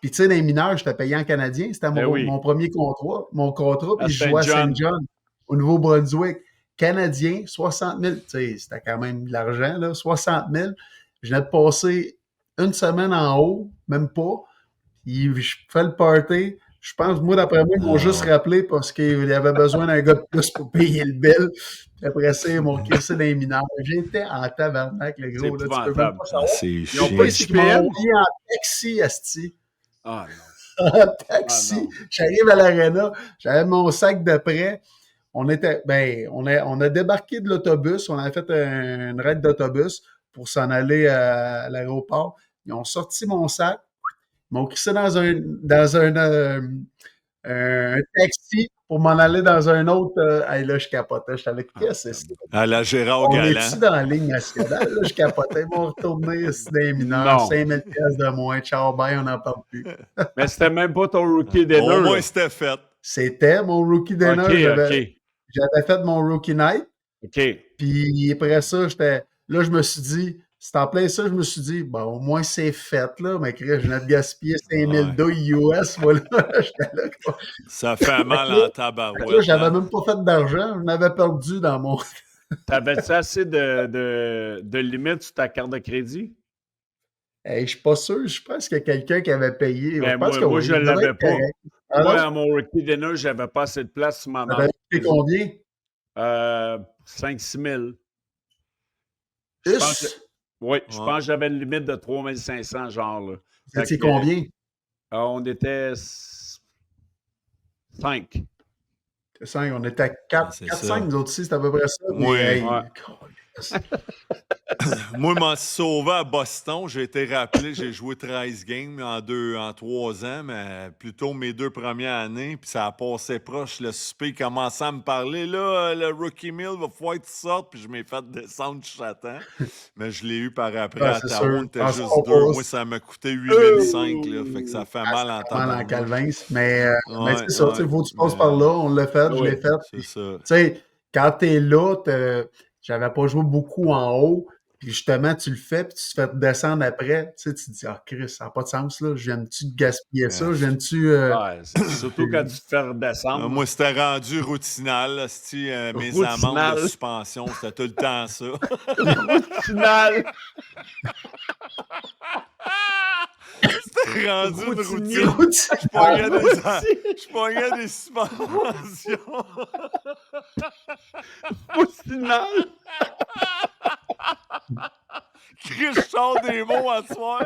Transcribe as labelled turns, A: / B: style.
A: Puis, tu sais, dans les mineurs, j'étais payé en canadien. C'était
B: Ben oui.
A: mon premier contrat. Mon contrat,
B: À
A: puis je jouais à
B: Saint
A: Saint John, au Nouveau-Brunswick. Canadien, 60 000. Tu sais, c'était quand même de l'argent, là. 60 000. Je venais de passer une semaine en haut, même pas. Puis je fais le party. Je pense, moi, d'après moi, ils m'ont juste rappelé parce qu'il y avait besoin d'un gars de plus pour payer le bill. Puis après ça, ils m'ont crissé dans les mineurs. J'étais en tabarnak, le
B: C'est
A: gros. Là, tu peux même
B: épouvantable.
A: pas savoir.
C: C'est
B: Ils ont
C: chiant.
B: pas
A: Puis,
B: de
A: c'est qu'ils m'ont
B: JPL?
A: envoyé en taxi, asti.
B: Ah
A: En taxi.
B: non.
A: J'arrive à l'aréna. J'avais mon sac de prêt. On a débarqué de l'autobus. On a fait une raid d'autobus pour s'en aller à l'aéroport. Ils ont sorti mon sac. Ils m'ont crissé un taxi pour m'en aller dans un autre. Hey, là, je capotais. J'étais là, qu'est-ce que c'est ça?
C: À la Gérard
A: On
C: Galland.
A: est-tu dans la ligne nationale? Là, je capotais. Ils m'ont retourné ici dans les mineurs.
B: Non.
A: 5 000 piastres de moins. Ciao, bye, on n'en parle plus.
B: Mais c'était même pas ton rookie dinner.
C: Au moins,
B: là.
C: c'était fait.
A: C'était mon rookie dinner.
B: OK.
A: J'avais fait mon rookie night.
B: OK.
A: Puis après ça, là, je me suis dit, c'est en plein ça, je me suis dit, bon, au moins c'est fait, là, mais Chris, je venais de gaspiller 5000 US, voilà, j'étais là. Quoi.
C: Ça fait mal en tabarouette.
A: Là, j'avais
C: hein?
A: même pas fait d'argent, je n'avais perdu dans mon.
B: T'avais-tu assez de limite sur ta carte de crédit?
A: Hey, je suis pas sûr, je pense qu'il y a quelqu'un qui avait payé.
B: Ben,
A: je pense
B: moi,
A: que
B: je
A: oui, il devait
B: l'avais
A: être
B: pas.
A: correct. Ah
B: Moi,
A: non?
B: à mon rookie dinner, j'avais pas assez de place sur ma
A: Ça avait coûté combien?
B: 5-6 000. Je pense que- Oui, je
C: Ouais.
B: pense que j'avais une limite de 3500, genre. Là.
A: Vous étiez
B: Fait que,
A: combien?
B: on était 5.
A: 5, on était à 4,
C: C'est
A: 4
C: ça.
A: 5, nous autres aussi, c'est à peu près ça.
C: Oui.
A: Mais, hey,
B: Ouais.
C: Moi, je m'en suis sauvé à Boston. J'ai été rappelé. J'ai joué 13 games en 3 ans, mais plutôt mes 2 premières années. Puis ça a passé proche. Le souper commençait à me parler. Là, le rookie meal, va falloir que tu sortes. Puis je m'ai fait descendre du châtain. Mais je l'ai eu par après.
A: Ouais,
C: à
A: c'est
C: Ottawa,
A: sûr.
C: on était
A: En
C: juste
A: sport
C: 2.
A: pause.
C: Moi, ça m'a coûté 8005. Là, fait que ça fait mal en
A: mal en
C: tabarnak.
A: calvin. Mais
C: Ouais,
A: c'est ça, il faut que tu passes
C: mais
A: par là. On l'a fait, je
B: oui,
A: l'ai fait.
C: c'est ça.
A: Tu sais, quand t'es là, j'avais pas joué beaucoup en haut. Puis justement, tu le fais, puis tu te fais descendre après. Tu sais, tu te dis, ah, Chris, ça n'a pas de sens, là. Je viens-tu de gaspiller ça? Je viens-tu.
B: Ouais, surtout quand tu te fais redescendre.
C: Moi, c'était rendu routinal. Là, mes
B: Routinal.
C: amendes de suspension, c'était tout le temps ça.
B: Final.
C: C'était rendu une
B: Routinier.
C: routine. Je pognais des suspensions.
B: Final.
C: Chris, je sors des mots à soir.